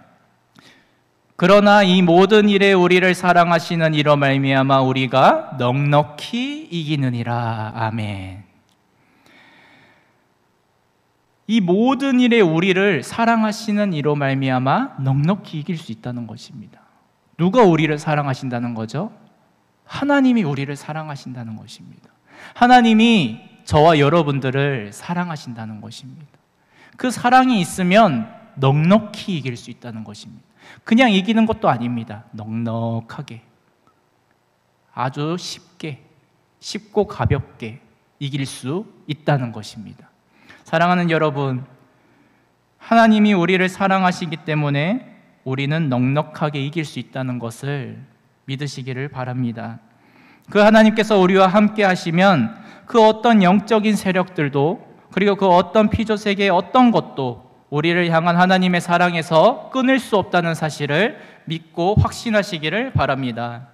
Speaker 1: 그러나 이 모든 일에 우리를 사랑하시는 이로 말미암아 우리가 넉넉히 이기느니라. 아멘. 이 모든 일에 우리를 사랑하시는 이로 말미암아 넉넉히 이길 수 있다는 것입니다. 누가 우리를 사랑하신다는 거죠? 하나님이 우리를 사랑하신다는 것입니다. 하나님이 저와 여러분들을 사랑하신다는 것입니다. 그 사랑이 있으면 넉넉히 이길 수 있다는 것입니다. 그냥 이기는 것도 아닙니다. 넉넉하게, 아주 쉽고 가볍게 이길 수 있다는 것입니다. 사랑하는 여러분, 하나님이 우리를 사랑하시기 때문에 우리는 넉넉하게 이길 수 있다는 것을 믿으시기를 바랍니다. 그 하나님께서 우리와 함께 하시면 그 어떤 영적인 세력들도 그리고 그 어떤 피조세계의 어떤 것도 우리를 향한 하나님의 사랑에서 끊을 수 없다는 사실을 믿고 확신하시기를 바랍니다.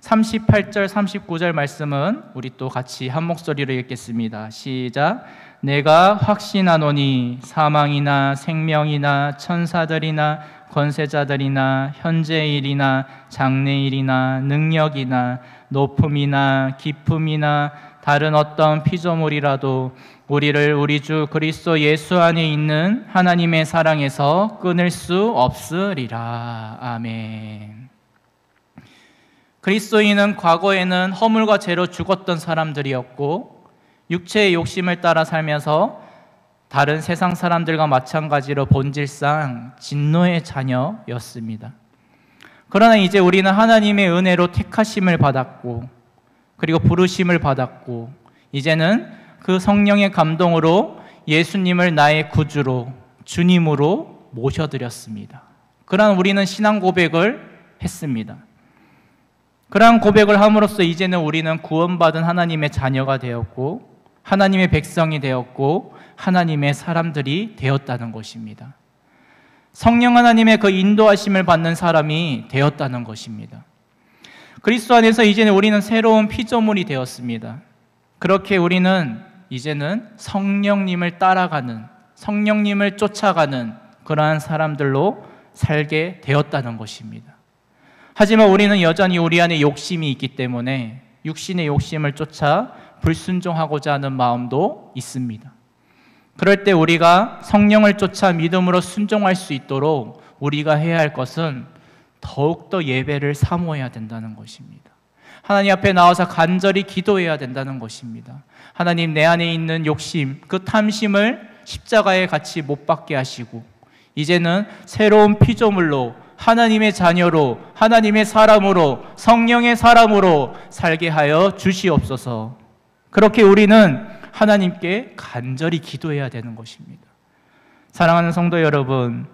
Speaker 1: 38절, 39절 말씀은 우리 또 같이 한 목소리로 읽겠습니다. 시작. 내가 확신하노니 사망이나 생명이나 천사들이나 권세자들이나 현재일이나 장래일이나 능력이나 높음이나 깊음이나 다른 어떤 피조물이라도 우리를 우리 주 그리스도 예수 안에 있는 하나님의 사랑에서 끊을 수 없으리라. 아멘. 그리스도인은 과거에는 허물과 죄로 죽었던 사람들이었고 육체의 욕심을 따라 살면서 다른 세상 사람들과 마찬가지로 본질상 진노의 자녀였습니다. 그러나 이제 우리는 하나님의 은혜로 택하심을 받았고 그리고 부르심을 받았고 이제는 그 성령의 감동으로 예수님을 나의 구주로 주님으로 모셔드렸습니다. 그러한 우리는 신앙 고백을 했습니다. 그러한 고백을 함으로써 이제는 우리는 구원받은 하나님의 자녀가 되었고 하나님의 백성이 되었고 하나님의 사람들이 되었다는 것입니다. 성령 하나님의 그 인도하심을 받는 사람이 되었다는 것입니다. 그리스도 안에서 이제는 우리는 새로운 피조물이 되었습니다. 그렇게 우리는 이제는 성령님을 따라가는 성령님을 쫓아가는 그러한 사람들로 살게 되었다는 것입니다. 하지만 우리는 여전히 우리 안에 욕심이 있기 때문에 육신의 욕심을 쫓아 불순종하고자 하는 마음도 있습니다. 그럴 때 우리가 성령을 쫓아 믿음으로 순종할 수 있도록 우리가 해야 할 것은 더욱더 예배를 사모해야 된다는 것입니다. 하나님 앞에 나와서 간절히 기도해야 된다는 것입니다. 하나님, 내 안에 있는 욕심, 그 탐심을 십자가에 같이 못 박게 하시고 이제는 새로운 피조물로 하나님의 자녀로 하나님의 사람으로 성령의 사람으로 살게 하여 주시옵소서. 그렇게 우리는 하나님께 간절히 기도해야 되는 것입니다. 사랑하는 성도 여러분,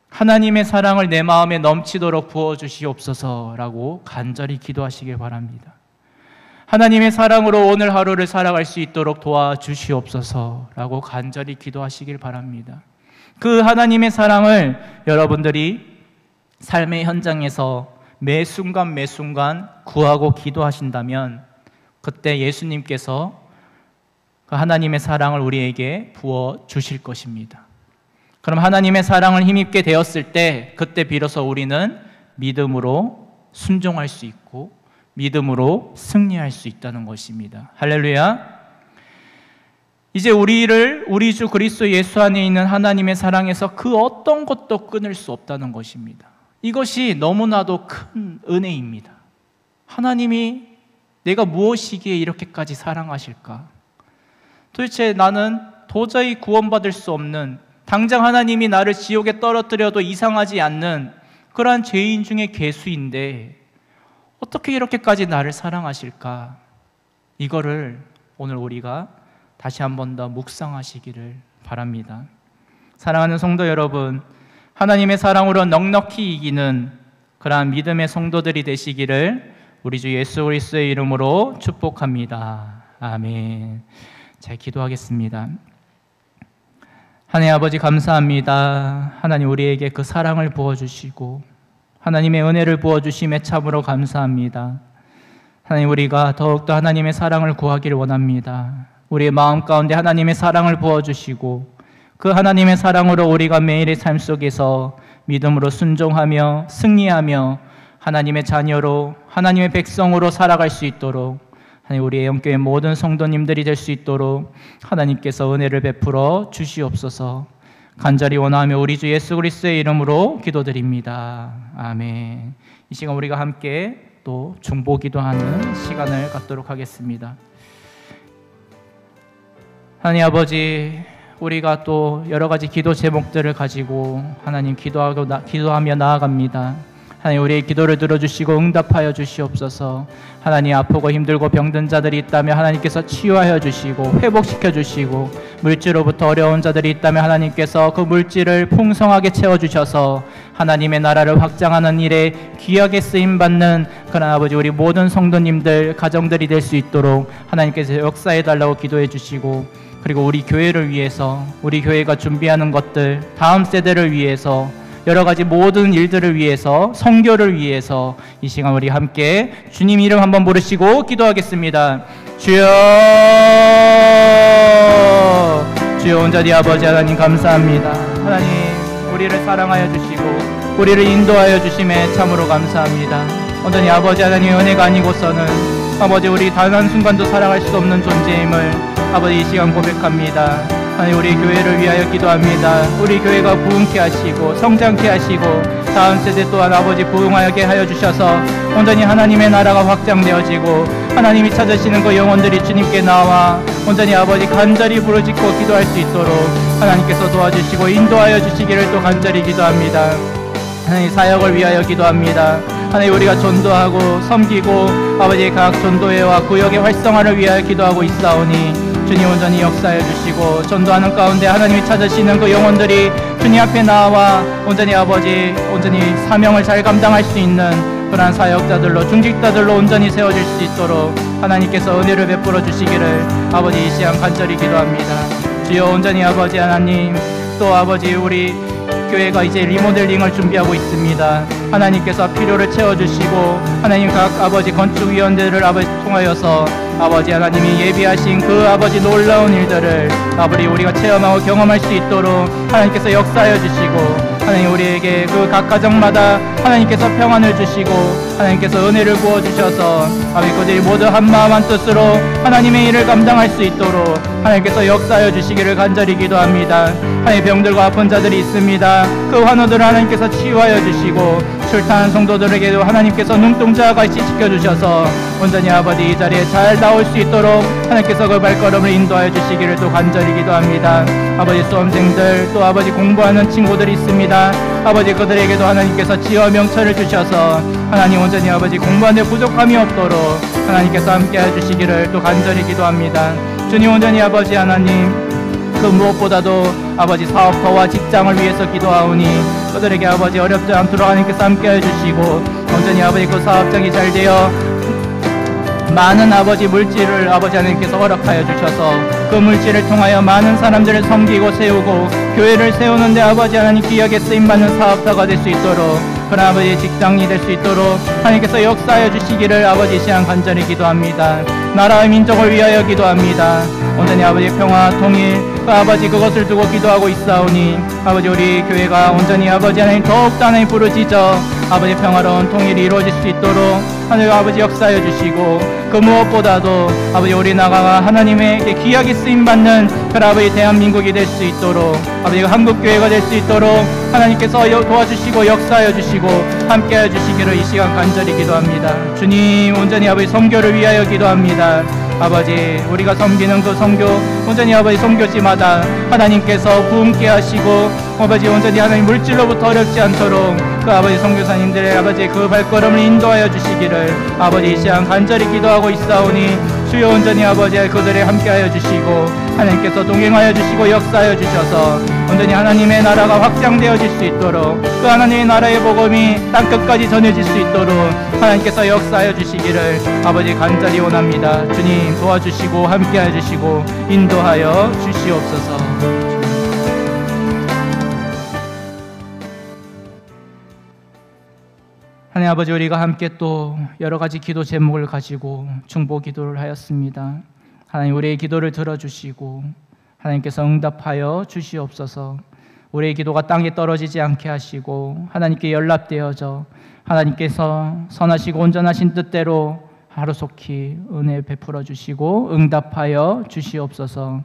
Speaker 1: 하나님의 사랑을 내 마음에 넘치도록 부어주시옵소서라고 간절히 기도하시길 바랍니다. 하나님의 사랑으로 오늘 하루를 살아갈 수 있도록 도와주시옵소서라고 간절히 기도하시길 바랍니다. 그 하나님의 사랑을 여러분들이 삶의 현장에서 매 순간 매 순간 구하고 기도하신다면 그때 예수님께서 그 하나님의 사랑을 우리에게 부어주실 것입니다. 그럼 하나님의 사랑을 힘입게 되었을 때 그때 비로소 우리는 믿음으로 순종할 수 있고 믿음으로 승리할 수 있다는 것입니다. 할렐루야. 이제 우리를 우리 주 그리스도 예수 안에 있는 하나님의 사랑에서 그 어떤 것도 끊을 수 없다는 것입니다. 이것이 너무나도 큰 은혜입니다. 하나님이 내가 무엇이기에 이렇게까지 사랑하실까? 도대체 나는 도저히 구원받을 수 없는, 당장 하나님이 나를 지옥에 떨어뜨려도 이상하지 않는 그러한 죄인 중에 괴수인데 어떻게 이렇게까지 나를 사랑하실까? 이거를 오늘 우리가 다시 한 번 더 묵상하시기를 바랍니다. 사랑하는 성도 여러분, 하나님의 사랑으로 넉넉히 이기는 그러한 믿음의 성도들이 되시기를 우리 주 예수 그리스도의 이름으로 축복합니다. 아멘. 잘 기도하겠습니다. 하나님 아버지 감사합니다. 하나님 우리에게 그 사랑을 부어주시고 하나님의 은혜를 부어주심에 참으로 감사합니다. 하나님 우리가 더욱더 하나님의 사랑을 구하기를 원합니다. 우리의 마음 가운데 하나님의 사랑을 부어주시고 그 하나님의 사랑으로 우리가 매일의 삶 속에서 믿음으로 순종하며 승리하며 하나님의 자녀로 하나님의 백성으로 살아갈 수 있도록 하나님 우리의 영교회 모든 성도님들이 될 수 있도록 하나님께서 은혜를 베풀어 주시옵소서. 간절히 원하며 우리 주 예수 그리스도의 이름으로 기도드립니다. 아멘. 이 시간 우리가 함께 또 중보기도하는 시간을 갖도록 하겠습니다. 하나님 아버지, 우리가 또 여러 가지 기도 제목들을 가지고 하나님 기도하며 나아갑니다. 하나님 우리의 기도를 들어주시고 응답하여 주시옵소서. 하나님 아프고 힘들고 병든 자들이 있다면 하나님께서 치유하여 주시고 회복시켜 주시고 물질로부터 어려운 자들이 있다면 하나님께서 그 물질을 풍성하게 채워주셔서 하나님의 나라를 확장하는 일에 귀하게 쓰임받는 그런 아버지 우리 모든 성도님들 가정들이 될 수 있도록 하나님께서 역사해달라고 기도해 주시고 그리고 우리 교회를 위해서 우리 교회가 준비하는 것들 다음 세대를 위해서 여러 가지 모든 일들을 위해서 선교를 위해서 이 시간 우리 함께 주님 이름 한번 부르시고 기도하겠습니다. 주여, 주여 온전히 아버지 하나님 감사합니다. 하나님 우리를 사랑하여 주시고 우리를 인도하여 주심에 참으로 감사합니다. 온전히 아버지 하나님 은혜가 아니고서는 아버지 우리 단 한순간도 살아갈 수 없는 존재임을 아버지 이 시간 고백합니다. 하나님 우리 교회를 위하여 기도합니다. 우리 교회가 부흥케 하시고 성장케 하시고 다음 세대 또한 아버지 부흥하게 하여 주셔서 온전히 하나님의 나라가 확장되어지고 하나님이 찾으시는 그 영혼들이 주님께 나와 온전히 아버지 간절히 부르짖고 기도할 수 있도록 하나님께서 도와주시고 인도하여 주시기를 또 간절히 기도합니다. 하나님 사역을 위하여 기도합니다. 하나님 우리가 전도하고 섬기고 아버지의 각 전도회와 구역의 활성화를 위하여 기도하고 있사오니 주님 온전히 역사해 주시고 전도하는 가운데 하나님이 찾으시는 그 영혼들이 주님 앞에 나와 온전히 아버지 온전히 사명을 잘 감당할 수 있는 그러한 사역자들로 중직자들로 온전히 세워질 수 있도록 하나님께서 은혜를 베풀어 주시기를 아버지 이 시간 간절히 기도합니다. 주여 온전히 아버지 하나님 또 아버지 우리 교회가 이제 리모델링을 준비하고 있습니다. 하나님께서 필요를 채워주시고 하나님 각 아버지 건축위원들을 아버지 통하여서 아버지 하나님이 예비하신 그 아버지 놀라운 일들을 아버지 우리가 체험하고 경험할 수 있도록 하나님께서 역사하여 주시고 하나님 우리에게 그 각 가정마다 하나님께서 평안을 주시고 하나님께서 은혜를 부어주셔서 아버지 그들이 모두 한마음 한뜻으로 하나님의 일을 감당할 수 있도록 하나님께서 역사하여 주시기를 간절히 기도합니다. 하나님 병들과 아픈 자들이 있습니다. 그 환우들을 하나님께서 치유하여 주시고 출타한 성도들에게도 하나님께서 눈동자 같이 지켜주셔서 온전히 아버지 이 자리에 잘 나올 수 있도록 하나님께서 그 발걸음을 인도하여 주시기를 또 간절히 기도합니다. 아버지 수험생들 또 아버지 공부하는 친구들이 있습니다. 아버지 그들에게도 하나님께서 지혜와 명철을 주셔서 하나님 온전히 아버지 공부하는 데 부족함이 없도록 하나님께서 함께해 주시기를 또 간절히 기도합니다. 주님 온전히 아버지 하나님 그 무엇보다도 아버지 사업터와 직장을 위해서 기도하오니 그들에게 아버지 어렵지 않도록 하나님께서 함께해 주시고 온전히 아버지 그 사업장이 잘 되어 많은 아버지 물질을 아버지 하나님께서 허락하여 주셔서 그 물질을 통하여 많은 사람들을 섬기고 세우고 교회를 세우는데 아버지 하나님 귀하게 쓰임받는 사업자가 될 수 있도록 그런 아버지 직장이 될 수 있도록 하나님께서 역사하여 주시기를 아버지 시간 간절히 기도합니다. 나라와 민족을 위하여 기도합니다. 온전히 아버지 평화 통일 그 아버지 그것을 두고 기도하고 있사오니 아버지 우리 교회가 온전히 아버지 하나님 더욱더 하나님 부르짖어 아버지 평화로운 통일이 이루어질 수 있도록 하나님 아버지 역사하여 주시고 그 무엇보다도 아버지 우리 나라가 하나님에게 귀하게 쓰임받는 그 아버지 대한민국이 될 수 있도록 아버지 한국교회가 될 수 있도록 하나님께서 도와주시고 역사하여 주시고 함께하여 주시기를 이 시간 간절히 기도합니다. 주님 온전히 아버지 선교를 위하여 기도합니다. 아버지 우리가 섬기는 그 선교 온전히 아버지 선교지마다 하나님께서 부흥케 하시고 아버지 온전히 하나님 물질로부터 어렵지 않도록 그 아버지 선교사님들의 아버지 그 발걸음을 인도하여 주시기를 아버지 이 시간 간절히 기도하고 있사오니 주여 온전히 아버지 그들에 함께하여 주시고 하나님께서 동행하여 주시고 역사하여 주셔서 온전히 하나님의 나라가 확장되어질 수 있도록 그 하나님의 나라의 복음이 땅끝까지 전해질 수 있도록 하나님께서 역사하여 주시기를 아버지 간절히 원합니다. 주님 도와주시고 함께하여 주시고 인도하여 주시옵소서. 하나님 아버지 우리가 함께 또 여러 가지 기도 제목을 가지고 중보 기도를 하였습니다. 하나님 우리의 기도를 들어주시고 하나님께서 응답하여 주시옵소서. 우리의 기도가 땅에 떨어지지 않게 하시고 하나님께 연락되어져 하나님께서 선하시고 온전하신 뜻대로 하루속히 은혜 베풀어 주시고 응답하여 주시옵소서.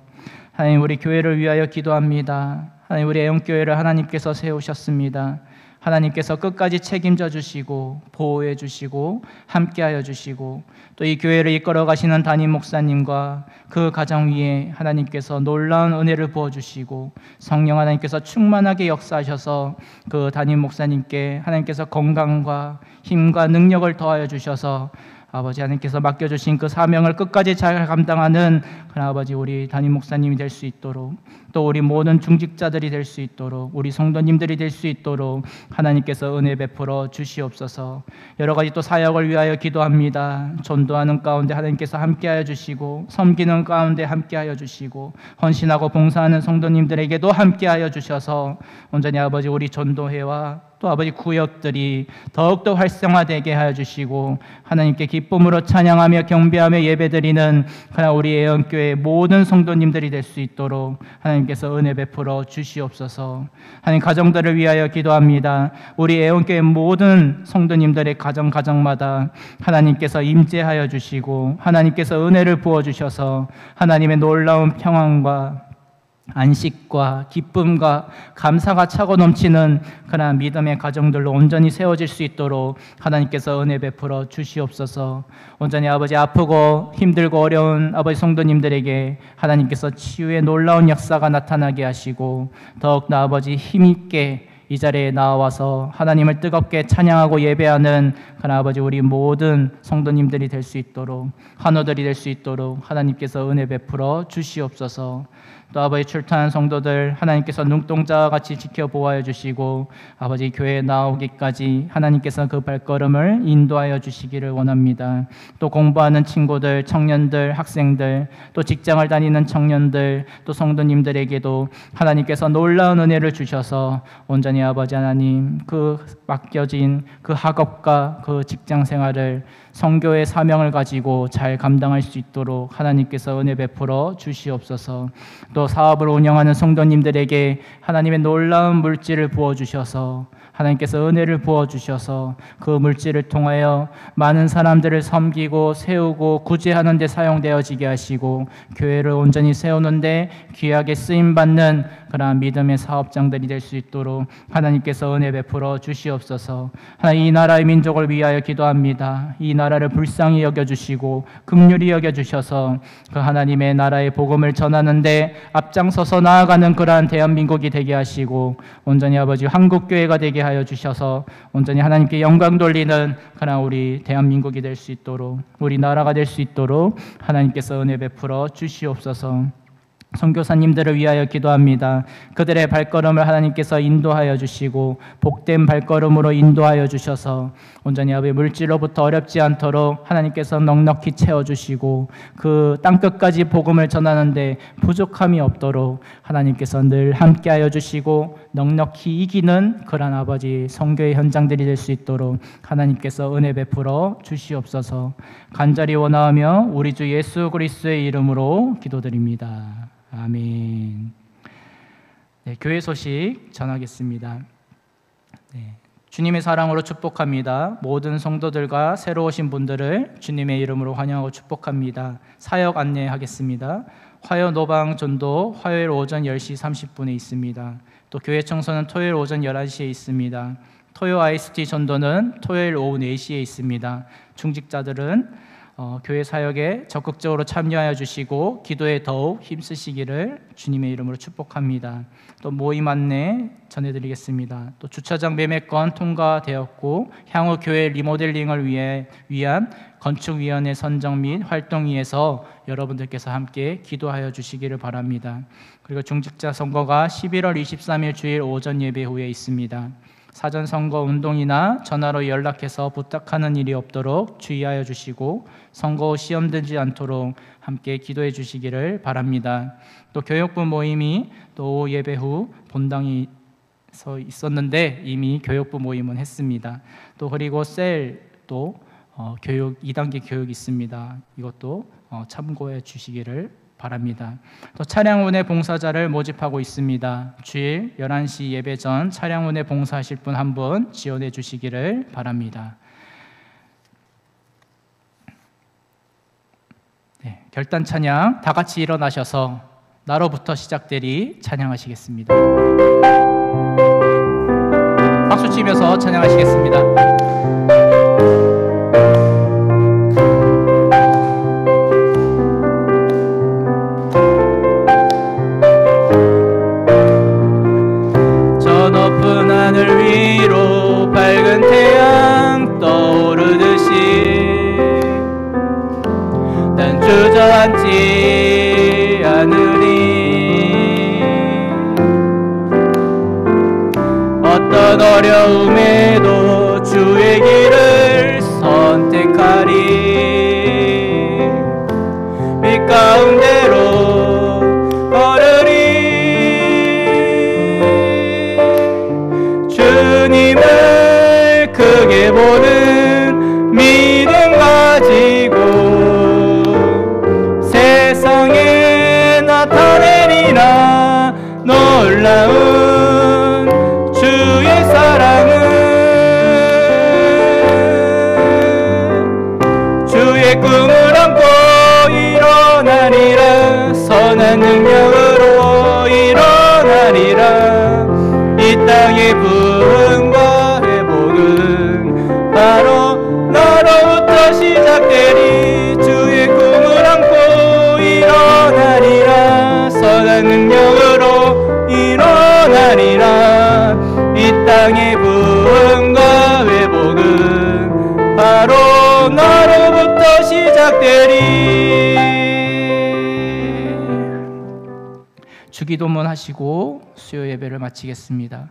Speaker 1: 하나님 우리 교회를 위하여 기도합니다. 하나님 우리 애용교회를 하나님께서 세우셨습니다. 하나님께서 끝까지 책임져 주시고 보호해 주시고 함께하여 주시고 또 이 교회를 이끌어 가시는 담임 목사님과 그 가정 위에 하나님께서 놀라운 은혜를 부어 주시고 성령 하나님께서 충만하게 역사하셔서 그 담임 목사님께 하나님께서 건강과 힘과 능력을 더하여 주셔서 아버지 하나님께서 맡겨주신 그 사명을 끝까지 잘 감당하는 그 아버지 우리 담임 목사님이 될 수 있도록 또 우리 모든 중직자들이 될 수 있도록 우리 성도님들이 될 수 있도록 하나님께서 은혜 베풀어 주시옵소서. 여러 가지 또 사역을 위하여 기도합니다. 전도하는 가운데 하나님께서 함께하여 주시고 섬기는 가운데 함께하여 주시고 헌신하고 봉사하는 성도님들에게도 함께하여 주셔서 온전히 아버지 우리 전도회와 또 아버지 구역들이 더욱더 활성화되게 하여 주시고 하나님께 기쁨으로 찬양하며 경배하며 예배드리는 우리 애원교회 모든 성도님들이 될 수 있도록 하나님께서 은혜 베풀어 주시옵소서. 하나님 가정들을 위하여 기도합니다. 우리 애원교회 모든 성도님들의 가정마다 하나님께서 임재하여 주시고 하나님께서 은혜를 부어주셔서 하나님의 놀라운 평안과 안식과 기쁨과 감사가 차고 넘치는 그러한 믿음의 가정들로 온전히 세워질 수 있도록 하나님께서 은혜 베풀어 주시옵소서. 온전히 아버지 아프고 힘들고 어려운 아버지 성도님들에게 하나님께서 치유의 놀라운 역사가 나타나게 하시고 더욱더 아버지 힘있게 이 자리에 나와서 하나님을 뜨겁게 찬양하고 예배하는 그러나 아버지 우리 모든 성도님들이 될 수 있도록 환우들이 될 수 있도록 하나님께서 은혜 베풀어 주시옵소서. 또 아버지 출타한 성도들 하나님께서 눈동자와 같이 지켜보아여 주시고 아버지 교회에 나오기까지 하나님께서 그 발걸음을 인도하여 주시기를 원합니다. 또 공부하는 친구들, 청년들, 학생들, 또 직장을 다니는 청년들, 또 성도님들에게도 하나님께서 놀라운 은혜를 주셔서 온전히 아버지 하나님 그 맡겨진 그 학업과 그 직장 생활을 선교의 사명을 가지고 잘 감당할 수 있도록 하나님께서 은혜 베풀어 주시옵소서. 또 사업을 운영하는 성도님들에게 하나님의 놀라운 물질을 부어주셔서 하나님께서 은혜를 부어주셔서 그 물질을 통하여 많은 사람들을 섬기고 세우고 구제하는 데 사용되어지게 하시고 교회를 온전히 세우는 데 귀하게 쓰임받는 그러한 믿음의 사업장들이 될 수 있도록 하나님께서 은혜 베풀어 주시옵소서. 하나님 이 나라의 민족을 위하여 기도합니다. 이 나라를 불쌍히 여겨주시고 긍휼히 여겨주셔서 그 하나님의 나라의 복음을 전하는데 앞장서서 나아가는 그러한 대한민국이 되게 하시고 온전히 아버지 한국교회가 되게 하여 주셔서 온전히 하나님께 영광 돌리는 그러한 우리 대한민국이 될 수 있도록 우리 나라가 될 수 있도록 하나님께서 은혜 베풀어 주시옵소서. 선교사님들을 위하여 기도합니다. 그들의 발걸음을 하나님께서 인도하여 주시고 복된 발걸음으로 인도하여 주셔서 온전히 아버지 물질로부터 어렵지 않도록 하나님께서 넉넉히 채워주시고 그 땅끝까지 복음을 전하는데 부족함이 없도록 하나님께서 늘 함께하여 주시고 넉넉히 이기는 그런 아버지 선교의 현장들이 될 수 있도록 하나님께서 은혜 베풀어 주시옵소서. 간절히 원하며 우리 주 예수 그리스도의 이름으로 기도드립니다. 아멘. 네, 교회 소식 전하겠습니다. 네, 주님의 사랑으로 축복합니다. 모든 성도들과 새로 오신 분들을 주님의 이름으로 환영하고 축복합니다. 사역 안내하겠습니다. 화요 노방 전도 화요일 오전 10시 30분에 있습니다. 또 교회 청소는 토요일 오전 11시에 있습니다. 토요 IST 전도는 토요일 오후 4시에 있습니다. 중직자들은 교회 사역에 적극적으로 참여하여 주시고 기도에 더욱 힘쓰시기를 주님의 이름으로 축복합니다. 또 모임 안내 전해드리겠습니다. 또 주차장 매매권 통과되었고 향후 교회 리모델링을 위한 건축위원회 선정 및 활동위에서 여러분들께서 함께 기도하여 주시기를 바랍니다. 그리고 중직자 선거가 11월 23일 주일 오전 예배 후에 있습니다. 사전 선거 운동이나 전화로 연락해서 부탁하는 일이 없도록 주의하여 주시고 선거 후 시험 들지 않도록 함께 기도해 주시기를 바랍니다. 또 교육부 모임이 또 오후 예배 후 본당이 있었는데 이미 교육부 모임은 했습니다. 또 그리고 셀도 교육 2단계 교육이 있습니다. 이것도 참고해 주시기를 바랍니다. 또 차량 운해 봉사자를 모집하고 있습니다. 주일 11시 예배 전 차량 운해 봉사하실 분 한 분 지원해 주시기를 바랍니다. 네, 결단 찬양 다 같이 일어나셔서 나로부터 시작되리 찬양하시겠습니다. 박수 치면서 찬양하시겠습니다. 하늘 위로 밝은 태양 떠오르듯이 난 주저앉지 않으리. 어떤 어려움에도 주의 길을 선택하리. 빛 가운데로 걸으리. 주님을 크게 보는 믿음 가지고 세상에 나타내리라. 놀라운 주의 사랑은 주의 꿈을 안고 일어나리라. 선한 능력으로 일어나리라. 이 땅의 부흥과 회복은 바로 너로부터 시작되리. 주의 꿈을 안고 일어나리라. 선한 능력으로 일어나리라. 이 땅의 부흥과 회복은 바로 너로부터 시작되리. 주기도문 하시고 수요 예배를 마치겠습니다.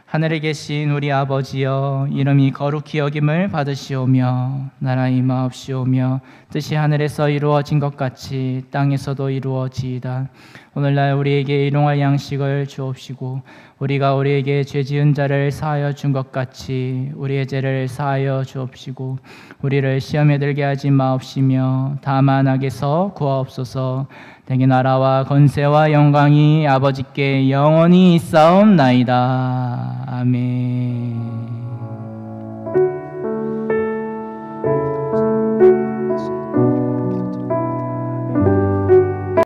Speaker 1: 하늘에 계신 우리 아버지여, 이름이 거룩히 여김을 받으시오며 나라 임하옵시오며 뜻이 하늘에서 이루어진 것 같이 땅에서도 이루어지이다. 오늘날 우리에게 일용할 양식을 주옵시고 우리가 우리에게 죄 지은 자를 사하여 준 것 같이 우리의 죄를 사하여 주옵시고 우리를 시험에 들게 하지 마옵시며 다만 악에서 구하옵소서. 내게 나라와 권세와 영광이 아버지께 영원히 있사옵나이다. 아멘.